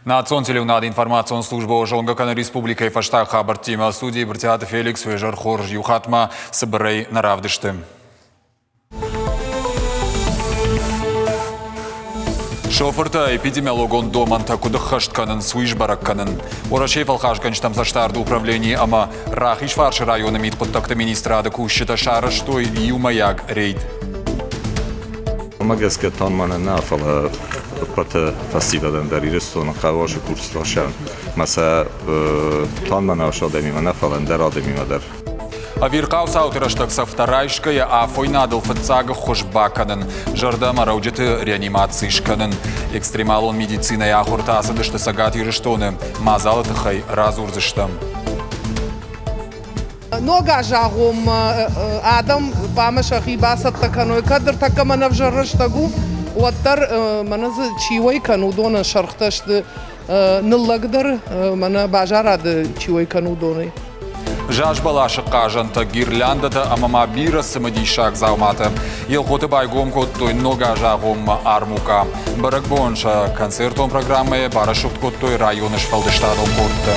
Национтелев над информационной службой Жонгакана Республика и Фаштах Хабар Тима студии Братиата Феликс Вежар Хорж Юхатма Сабарей Наравдышты. Шоферта эпидемиологон доманта кудахаштканын суишбаракканын. Орашей фалхашганчтам заштарды управление ама Рахиш Фарши района митпоттакта министрада кущита шараштой юмаяг рейд. Магеска танмана нафала пата фестивален در ایرستون خواهش کورسلاشن مثلا танмана ошадеми нафален در آدمی مدر. Авиркау саутираштак сафтарайшкая, а фойнадл фацага хошбаканын. Жардама рауджеты реанимацийшканын. Экстремалон медицина я хуртаса дышты сагат ирыштоны. Мазалатыхай разурзыштам. Нога жагом адам памашахи басат таканой кадр такамана вжарыштагу. Уаттар маназы чивой канудона шархташты ныллагдыр мана бажарады чивой канудоны. Жажбала шыққажанта гирляндата амама бира сымадишак зауматы. Елхоты байгом коттой нога жагом армука. Барак бонша концертон программы барашут коттой районы шфалдыштадом кортты.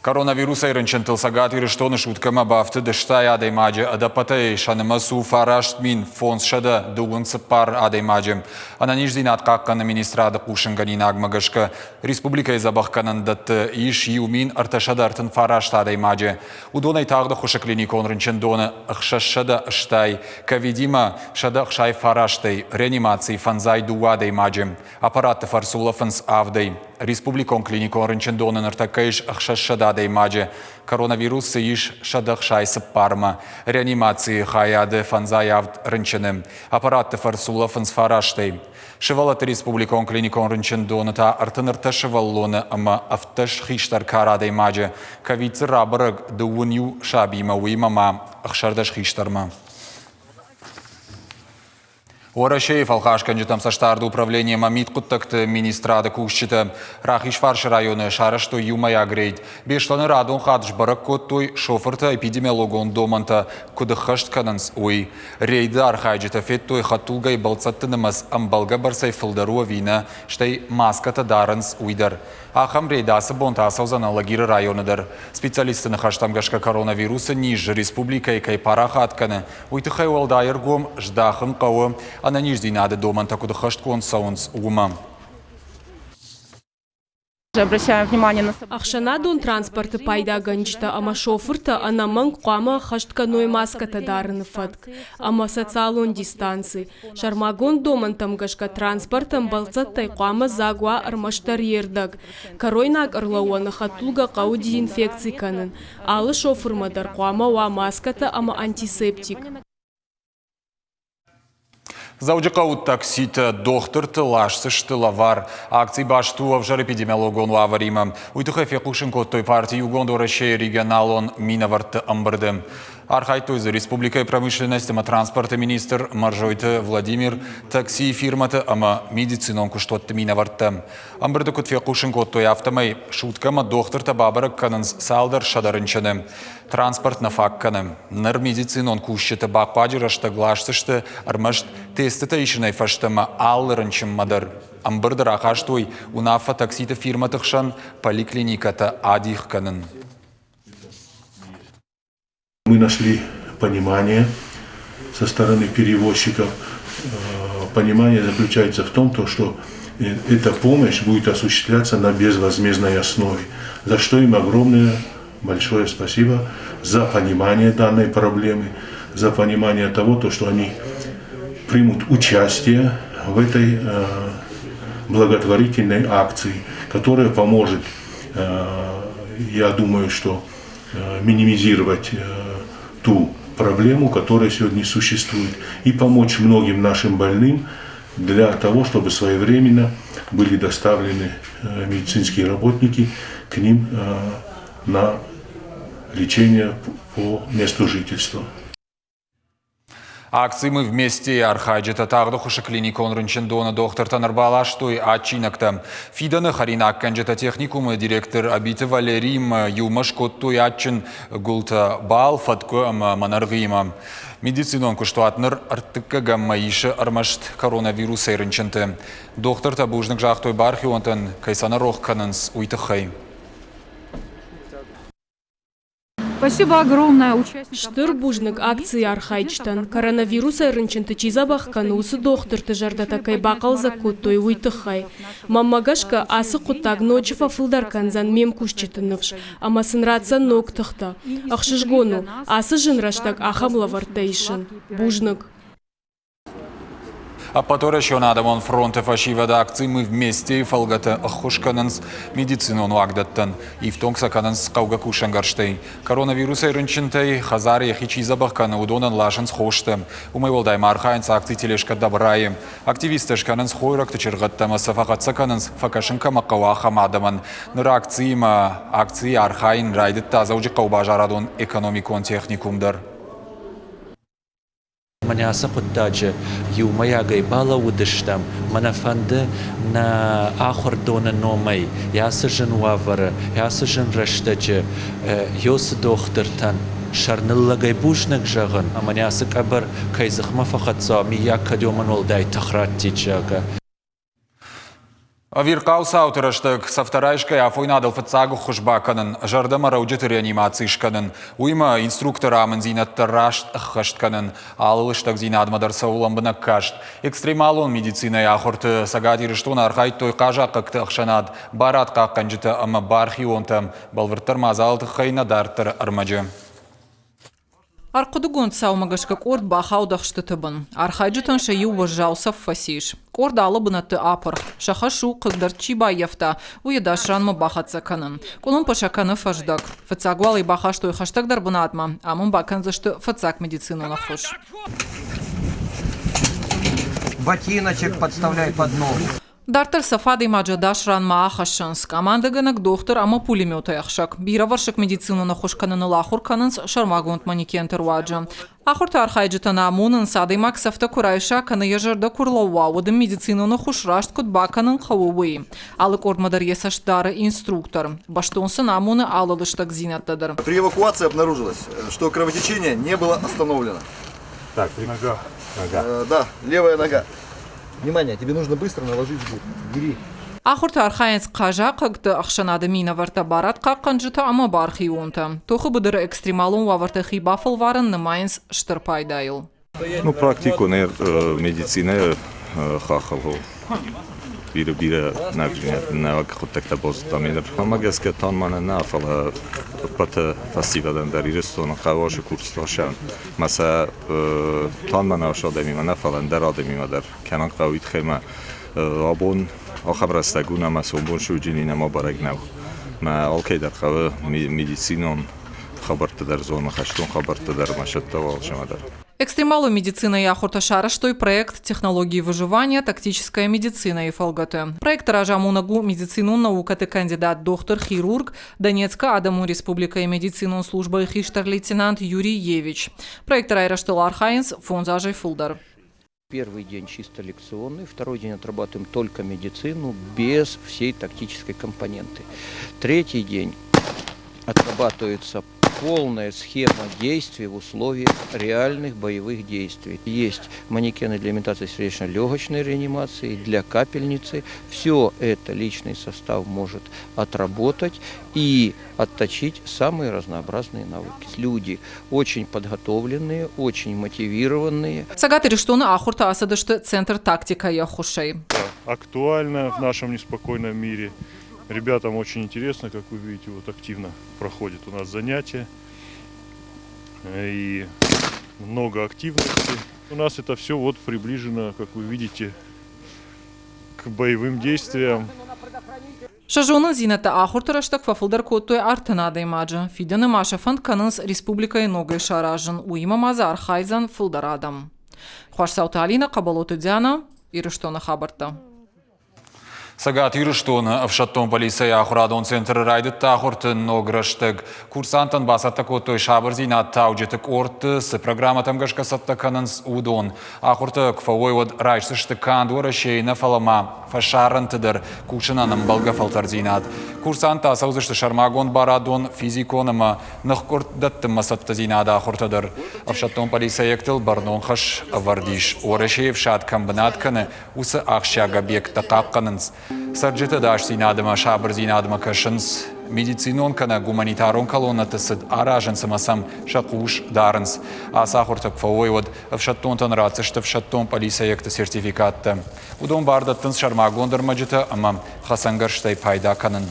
Коронавирус айрынчын сагат ирыштоны шуткама бафты дыштай адаймаджи адапатай шанымасу фарашт мин фонс шада дугун цыпар адаймаджи. Ананиждин атқаққаны министрады қушынғанин агмагашка. Республика изабаққанын датты иш юмин арташадартын фарашт адаймаджи. Удонай тағды құшы клиникон рынчын доны ұқшаш шада ұштай. Кавидима шада ұқшай фараштай. Реанимации фанзай дуа адаймаджи. Аппаратты фарсулафынс авдай. Республикон клиникон рынчын доны ныртакайш ұқшаш шада адаймаджи. Коронавирус иш шадах шайсы парма. Реанимации хаяды фанзаявд рынчыны. Аппаратты фарсулафынс фараштай. Шывалаты республикон клиникон рынчын доныта артынырта шываллоны ама авташ хиштар карадай маджи. Кавицы рабырык дуыню шабима уймама ахшардаш хиштарма. Орашей фалхашканжитам саштарды управление мамит куттакты министрада кущита. Рахиш Фарши районы шарашто юмая грейд. Бешланы радон хадж барак коттой шоферта эпидемиологон доманта кудахашткананс уй. Рейда архайджита феттой хатулгай балцаттынымыз амбалга барсай фылдаруа вина штай маската даранс уйдар. Ахам рейдасы бонтасау лагиры районыдар. Специалисты нахаштамгашка коронавируса ниже республика и кайпараха атканы. Уйтыхай уалдайыргом ждахын кауы. Ананижди надо доманта кудахашткон саунс ума. Обращаем внимание на Ахшанадон транспорты пайда ганчта, ама шоферта, ана манг қама хаштканой маската дарын фатк, ама социалон дистанции. Шармагон домантам гашка транспортам балцаттай қама загуа армаштар ердаг. Каройнак арлауаны хатулга қауди инфекции канын. Алы шофермадар қама ва маската, ама антисептик. Зауджикаут таксита доктор тылашсышты лавар. Акции баштуа в жар эпидемиологон лаварима. Уйтыхай фекушин коттой партии угондо Рашей регионалон минаварты амбырды. Архайтойз республика и промышленности ама транспорта министр Маржойты Владимир такси фирматы ама медицинон куштотты минаварты. Амбырды кут фекушин коттой автомай шуткама доктор табабарак канынс салдар шадарынчыны. Транспорт на факканы. Нар медицинон кущиты бақпаджырашты глашсышты армашт тесті ишінай фаштыма аллырынчым мадар. Амбырды рахаштой унафа такситы фирматықшан поликлиниката адих канын. Мы нашли понимание со стороны перевозчиков. Понимание заключается в том, что эта помощь будет осуществляться на безвозмездной основе. За что им огромное, большое спасибо за понимание данной проблемы, за понимание того, что они примут участие в этой благотворительной акции, которая поможет, я думаю, что минимизировать ту проблему, которая сегодня существует, и помочь многим нашим больным для того, чтобы своевременно были доставлены медицинские работники к ним на лечение по месту жительства. Акции «Мы вместе» архайджета тағды құшы клиникон рынчындуыны доктор Танырбалаштой атчинакта. Фиданы харинак канжета техникумы директор Абиты Валерим Юмаш Коттой атчин гулта бал фатко манаргима. Медицинон күштуатныр артыққа гамма иші армашт коронавирус айрынчынты. Доктор табужнық жақтой бархи онтын кайсана рохканынс уйтықай. Спасибо огромное участникам. Штыр бужнық акции архайчтан. Коронавирус айрынчынты чизабақ канусы доктор тыжарда такай бақал за коттой уйтықай. Маммагашка асы құттаг ночи фафылдар канзан мем күшчетінівш. Ама сынратсан ноктықта. Ақшышгону асы жынраштаг ахамлавартайшын. Бужнық. А потом еще надо вон фронте фашивада акции «Мы вместе» и фалгата охушкананс медицину нуагдаттан. И в том сакананс каугакушангарштей. Коронавирус айрынчынтай хазари хичизабах кана удонан лашанс хоштем. Умайвалдай мархайнс акции телешка добраем. Активисты шкананс хойрак тычыргаттама сафагатса кананс факашынка маккаваха мадаман. Ныр акции архайн райдет тазаужи каубажарадон экономикон техникумдар. Маняса куттаджа юмая гайбала удыштам манафанды на ахордона номай ясыжын вавара ясыжын раштаджа ёсы дохтыртан шарнылла гайбушнак жагын аманясы кабар кайзыхма фахатса мия кадёман олдай тахратти джага. Виркаус аутераштык савтарайшкай афойнадыл фацагу хушбаканын, жардама рауджеты реанимацийшканын, уйма инструкторамын зинаттарашт ахаштканын, алылыштак зинадмадар сауламбына кашт. Экстремалон медицина яхорты сагатирыштон архайт той кажаққыкты ахшанад, барат қаққанжыты ама бархионтам, балвырттар мазалты хайнадартыр армаджы. Арқыдыгон саумагашка корд бахаудахшты тыбын. Архайджытын шайы уважался в фасиш. Корда алыбынаты апыр. Шахашу қыгдарчи байяфта. Уедашранмы бахатса канын. Колын пашаканы фаждак. Фацагуалы бахаштой хаштагдар бынатма. Амын баканзышты фацак медицину нахуш. Ботиночек подставляй под ногу. Дартер сафады маджадаш ранма ахашынс. Команда гынак доктор ама пулемет яхшак. Бира варшак медицину нахуш канын лахур канынс шармагонт манекентер ваджа. Ахурта архайджитана амунын садаймак сафта курайша каны ежарда курлауа удым медицину нахуш рашт кут баканын хаууи. Алы кордмадар есаштары инструктор. Баштонсын амуны алылыштак зинаттадыр. При эвакуации обнаружилось, что кровотечение не было остановлено. Так, нога. Да, левая нога. Внимание, тебе нужно быстро наложить жгут. Бери. Ахурта архайнс қажа қыгды ақшанады мина варта барат қаққанжыта ама бархи онта. Тохы бұдыры экстремалун ваварта хибафыл варын нымайнс штырпайдайыл. Ну, практику не медицина хахалу. Бира нагжинят на какой-то бостамидер. Амагеска танмана нафала пата фестивален дар Ирестон хаваш курс дاشتن. مثلا танмана شادمی нафален дар آدمی дар کنان قوید خیمه آبون آخر استگونه مسئول شوجینی نما برگ نو. ما آلکی در خواه медицинон خبرت در زون خشتون خبرت در مشت توال شما در. Экстремалу медицина и ахурта шараштой проект технологии выживания, тактическая медицина и ФЛГТ. Проект ражамунагу медицину наукаты кандидат доктор-хирург Донецка Адаму Республика и медицину служба и хиштер-лейтенант Юрий Евич. Проект райраштыл архайнс фонзажей фулдар. Первый день чисто лекционный, второй день отрабатываем только медицину без всей тактической компоненты. Третий день отрабатывается полная схема действий в условиях реальных боевых действий. Есть манекены для имитации сердечно-легочной реанимации, для капельницы. Все это личный состав может отработать и отточить самые разнообразные навыки. Люди очень подготовленные, очень мотивированные. Сагаты рештоны ахурта асадышты центр тактика яхушей. Актуально в нашем неспокойном мире. Ребятам очень интересно, как вы видите, вот активно проходит у нас занятия и много активности. У нас это все вот приближено, как вы видите, к боевым действиям. Шажонын зинаты ахуртараштак фафылдар коттой артынады имаджы. Фидяны маша фанд канынс республика и ногай шаражын. Уима маза архайзан фылдарадам. Хуаш саута Алина, Кабалоты Диана, Ириштона Хабарта. Сагат Ирштон в шаттон полиция охрадон центр райдет тахортын нограштыг. Курсантан басаттако той шабырзинат тауджетик орты с программатам гашкасаттаканынс удон. Ахортык фавойвод райшсыштык кандуара шейна фалама фашарантыдыр кушынаным балга фалтарзинат. Курсанта саузышты шармагон барадон физиконыма нахкорт даттым масаттазинада ахортыдыр. В шаттон полиция ектыл барнон хаш вардиш. Орашеев шат комбинатканы усы ахшага бек тақаққанынс. Сарджита даш синадыма шабыр зинадыма кашынс. Медицинон кана гуманитарон колоннаты сыд аражын самасам шакуш дарынс. Асахортык фавойвод в шаттонтан рацышты в шаттон полиция екті сертификатты. Удон бардаттынс шармагондыр маджиты ама хасангарштай пайда канын.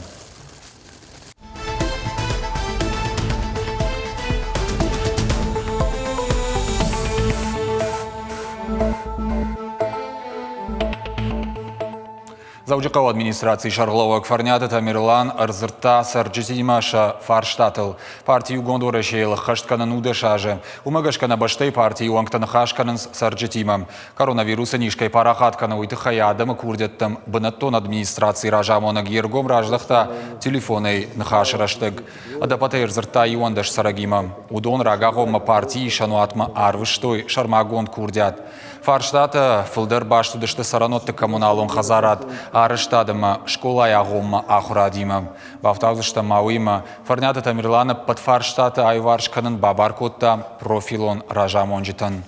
Заужикау администрации Шарлова Кфарнята Тамирлан Арзырта Сарджитимаша Фарштатл. Партию Гондора Шейла Хашткана Нудашаже. Умагашкана Баштей партии Уангтана Хашкананс Сарджитимам. Коронавируса Нишкой Парахаткана Уйтыхая Адама Курдеттам Банаттон администрации Ражамона Гергом Раждахта телефоной Нхашраштыг. Адапатей Арзырта Юандаш Сарагима. Удон Рагахома партии Шануатма Арвыштой Шармагон Курдят. Фарштата Филдер Баштудышты Саранотты коммуналон Хазарат. Арештадыма школа ягома ахурадима. Бафтаузышта мауима Фарнята Тамирлана под Фарштата Айваршканын Бабаркотта профилон Ражамонжитан.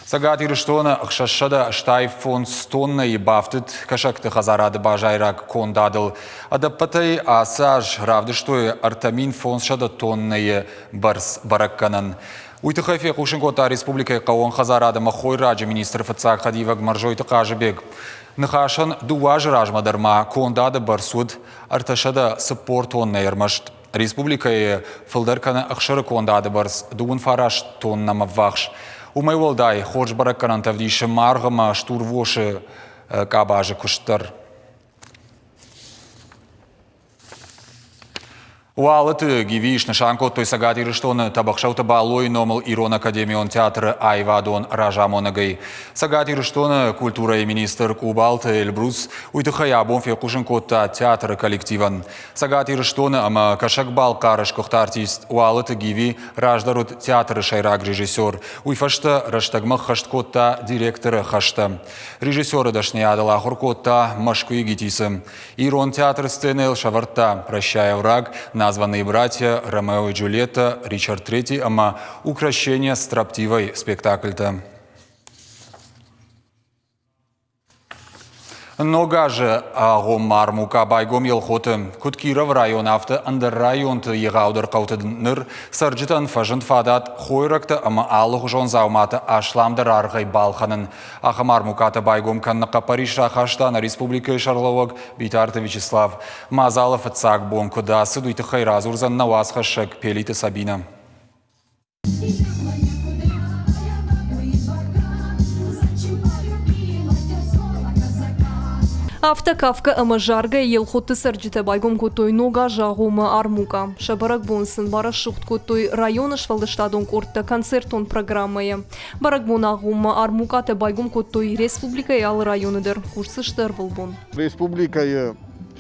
Сагат Ирштона Хшашада Штай фон Стонна и Бафтит Кашакты Хазарады Бажайрак Кондадл. Адапатай Асаж Равдыштой Артамин фон Шада Тонные Барс Баракканан. Уйтыхайфе Кушинкота Республика Каон Хазарада Махой Раджа министр Фацак Хадивак Маржойты Кажебек. Нахашан дуаж Ражмадарма Кондада Барсуд Арташада Саппортон Нейрмашт. Республика Филдеркана Ахшара Кондада Барс Дуун Фараш Тон Намавахш. Умайволдай Ходж Баракканан Тавдиша Маргама Штурвоши Кабажа Куштар. Уалыты гивиш нашанко той Сагат Ирштона табахшаута балой номал Ирон Академион театра Айвадон Ражамонагай. Сагат Ирштона культура и министр Кубалта Эльбрус уйтыхая бонфе кушинкота театра коллективан. Сагат Ирштона ама кашакбал карашкохт артист уалыты гиви раждарут театра шайрак режиссер. Уйфашта раштагмах хашткота директора хашта. Режиссера дашняда хуркота машкуи гитисам. Ирон театр сцены шаварта прощая враг названные братья Ромео и Джульетта, Ричард III, ама украшение строптивой спектакль-то. Нога же агомар мука байгом елхоты. Куткиров район авто андер район-то егаудер каутыдныр сарджитан фажент фадат хойракта ама алых жон заумата ашламдер аргай балханын. Ахамар муката байгом каннака Париж рахаштана Республика Шарловок Битарта Вячеслав. Мазалов цак бонко да сыдуйты хайразурзан навасхашек пелиты Сабина. Автокавка амажарга елхоты сарджита байгом котой нога жагума армука. Шабарак бонсын барашухт котой района швалдыштадон корта концертон программая. Барак бон агума армука те байгом котой республика ял районыдыр. Курсыштыр волбон. Республика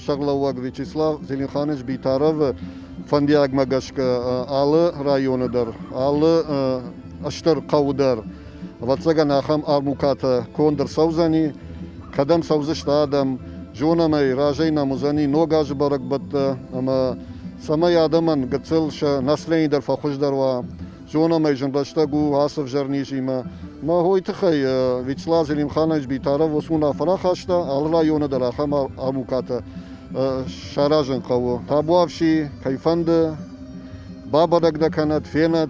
Шарловак Вячеслав Зеленханович Битаров Фандиаг Магашка алы районыдыр. Алы аштыр каудар. Ватсаган ахам армуката кондыр саузани. Кадам саузышта адам, жонамай, ражайна музани, ногаж барак батта, ама самай адаман гацелша наслейдер фахуждарва, жонамай жонраштагу асов жарнижима. Ма хойтыхай Вячеслав Зеленханович Битаров осуна фарахашта, ал района дарахам армуката шаражен каво. Табуавши, кайфанды, бабарагда канат, фенат,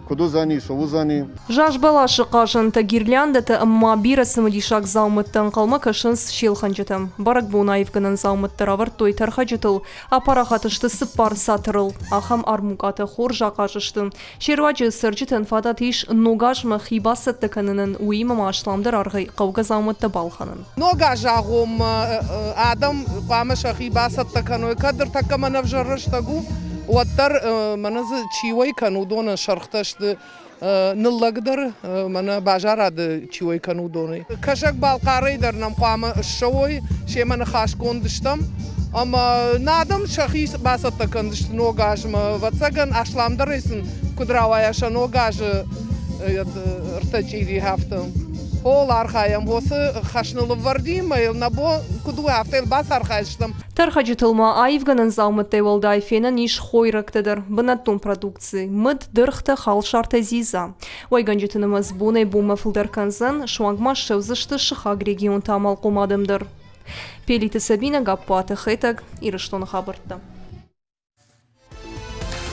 Кудузани, Саузани. Жаш балашы қажынты гирляндаты амма бирасымы дишак заумыттан қалма кашынс шелханжытым. Барак бунаевгынан заумыттыр авар той тархажытыл, апарахатышты сыппар сатырыл, ахам армукаты хор жақажышты. Шерваджы сыржытын фадат иш ногажмы хибасытты канынын уймы машламдыр арғай қауға заумытты балханын. Нога жағым адам қамыша хибасытты каной кадр такамана в жарыштагу. Уаттар маназы чивой канудона шархташты ныллагдыр мана бажарады чуй канудоны. Кашак балқарайдыр нам қамы шой шеманы хашкондыштым. Ama nadam şahis basat takındışı nogaj mı vatsagan aşlamdırısın kudravaya şa nogaj rtaçiri haftam. Hol arxayam hosı xaşnılı vardim mayıl nabo kudu haftel bas arxayıştım. Тархаджытылма айвганын залмыттай валдайфенын иш хойрактыдыр. Бынаттун продукции. Мыд дырхты хал шарта зиза. Ойганжытынымыз бунай бума фылдарканзын шуангма шевзышты шыхаг регион тамал кумадымдыр. Пелиты Сабина Гаппаты Хэтаг и Рыштон Хабарта.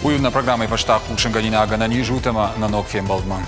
Уютна програма Иваштак Пушинганина Аганани Жутама на Нокфем Балдман.